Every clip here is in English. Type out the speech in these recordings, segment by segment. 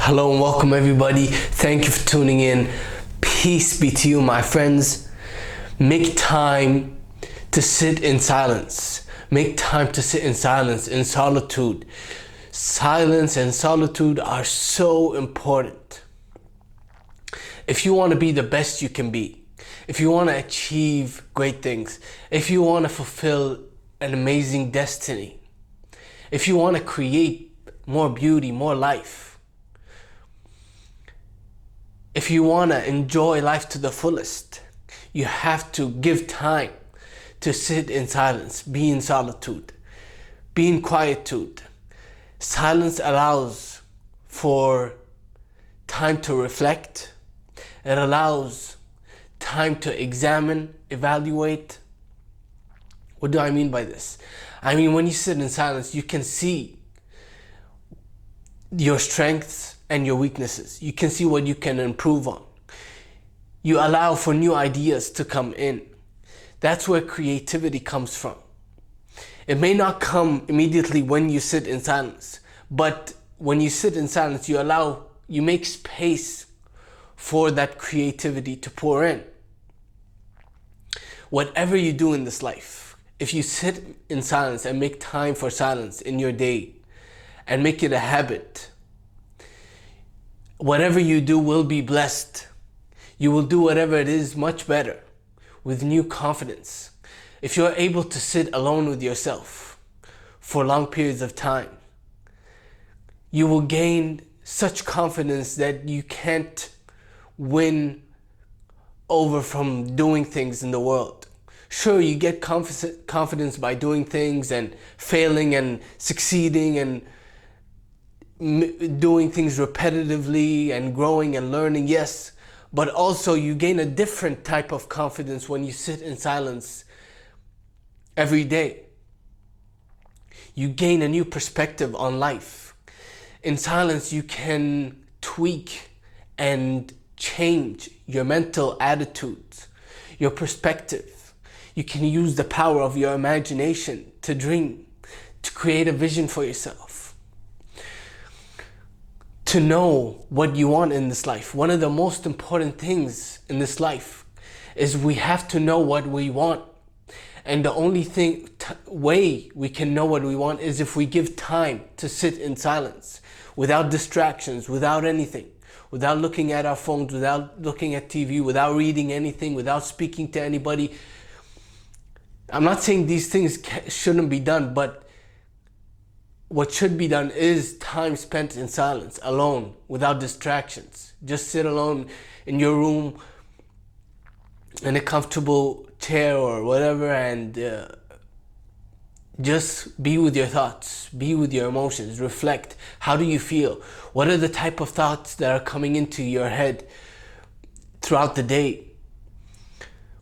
Hello and welcome everybody. Thank you for tuning in. Peace be to you, my friends. Make time to sit in silence. Make time to sit in silence, in solitude. Silence and solitude are so important. If you want to be the best you can be, if you want to achieve great things, if you want to fulfill an amazing destiny, if you want to create more beauty, more life, if you want to enjoy life to the fullest, you have to give time to sit in silence, be in solitude, be in quietude. Silence allows for time to reflect. It allows time to examine, evaluate. What do I mean by this? I mean, when you sit in silence, you can see your strengths and your weaknesses. You can see what you can improve on. You allow for new ideas to come in. That's where creativity comes from. It may not come immediately when you sit in silence, but when you sit in silence, you make space for that creativity to pour in. Whatever you do in this life, if you sit in silence and make time for silence in your day and make it a habit, whatever you do will be blessed. You will do whatever it is much better, with new confidence. If you're able to sit alone with yourself for long periods of time, you will gain such confidence that you can't win over from doing things in the world. Sure, you get confidence by doing things and failing and succeeding and doing things repetitively and growing and learning, yes, but also you gain a different type of confidence when you sit in silence every day. You gain a new perspective on life. In silence, you can tweak and change your mental attitudes, your perspective. You can use the power of your imagination to dream, to create a vision for yourself, to know what you want in this life. One of the most important things in this life is we have to know what we want. And the only way we can know what we want is if we give time to sit in silence, without distractions, without anything, without looking at our phones, without looking at TV, without reading anything, without speaking to anybody. I'm not saying these things shouldn't be done, but what should be done is time spent in silence, alone, without distractions. Just sit alone in your room, in a comfortable chair or whatever, and just be with your thoughts, be with your emotions, reflect. How do you feel? What are the type of thoughts that are coming into your head throughout the day?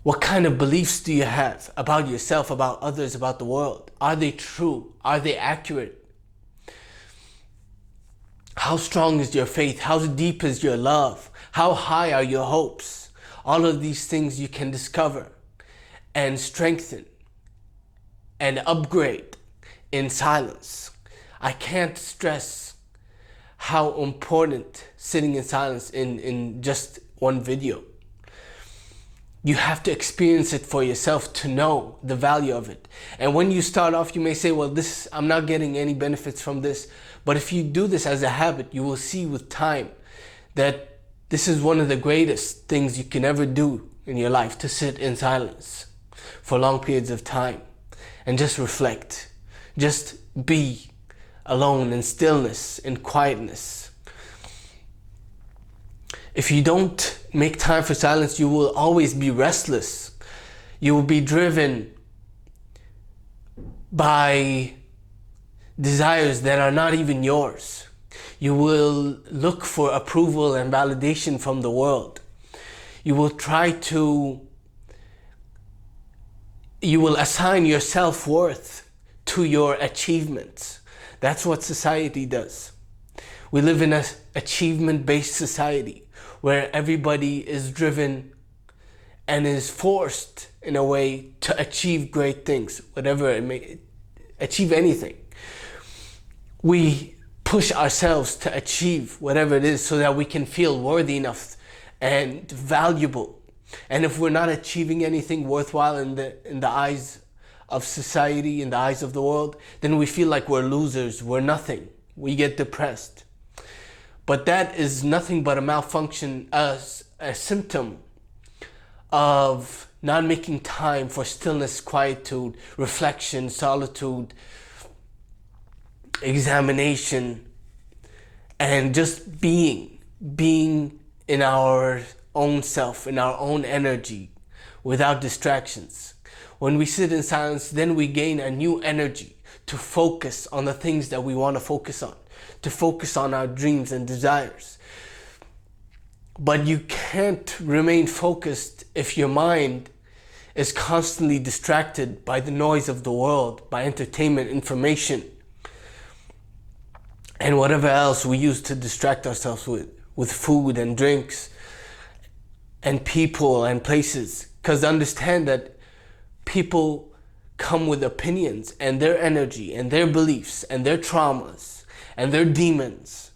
What kind of beliefs do you have about yourself, about others, about the world? Are they true? Are they accurate? How strong is your faith? How deep is your love? How high are your hopes? All of these things you can discover and strengthen and upgrade in silence. I can't stress how important sitting in silence in just one video. You have to experience it for yourself to know the value of it. And when you start off, you may say, well, I'm not getting any benefits from this. But if you do this as a habit, you will see with time that this is one of the greatest things you can ever do in your life, to sit in silence for long periods of time and just reflect. Just be alone in stillness, in quietness. If you don't make time for silence, you will always be restless. You will be driven by desires that are not even yours. You will look for approval and validation from the world. You will assign your self-worth to your achievements. That's what society does. We live in an achievement-based society where everybody is driven and is forced in a way to achieve great things, whatever it may, achieve anything. We push ourselves to achieve whatever it is so that we can feel worthy enough and valuable. And if we're not achieving anything worthwhile in the eyes of society, in the eyes of the world, then we feel like we're losers, we're nothing. We get depressed. But that is nothing but a malfunction, as a symptom of not making time for stillness, quietude, reflection, solitude, examination, and just being in our own self, in our own energy, without distractions. When we sit in silence, then we gain a new energy to focus on the things that we want to focus on, to focus on our dreams and desires. But you can't remain focused if your mind is constantly distracted by the noise of the world, by entertainment, information, and whatever else we use to distract ourselves with food and drinks and people and places. Because understand that people come with opinions and their energy and their beliefs and their traumas and their demons.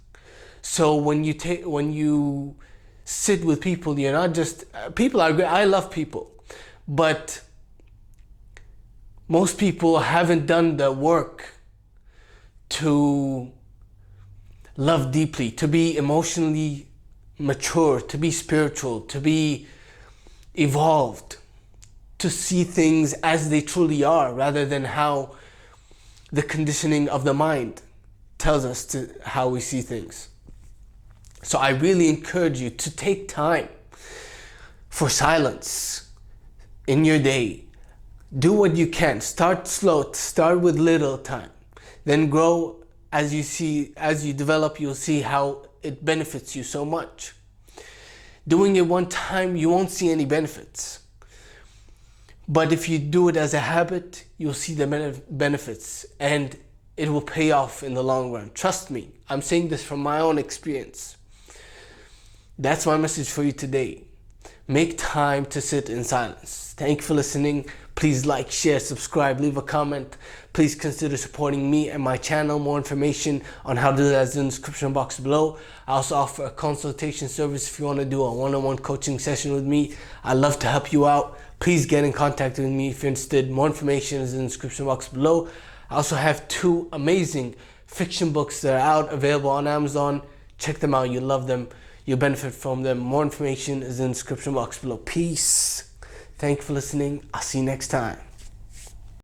So when you sit with people, you're not just, people are great, I love people, but most people haven't done the work to love deeply, to be emotionally mature, to be spiritual, to be evolved, to see things as they truly are, rather than how the conditioning of the mind tells us to how we see things. So I really encourage you to take time for silence in your day. Do what you can. Start slow, start with little time, then grow. As you develop, you'll see how it benefits you so much. Doing it one time, you won't see any benefits. But if you do it as a habit, you'll see the benefits, and it will pay off in the long run. Trust me, I'm saying this from my own experience. That's my message for you today. Make time to sit in silence. Thank you for listening. Please like, share, subscribe, leave a comment. Please consider supporting me and my channel. More information on how to do that is in the description box below. I also offer a consultation service if you want to do a one-on-one coaching session with me. I'd love to help you out. Please get in contact with me if you're interested. More information is in the description box below. I also have 2 amazing fiction books that are out, available on Amazon. Check them out. You'll love them. You'll benefit from them. More information is in the description box below. Peace. Thank you for listening. I'll see you next time.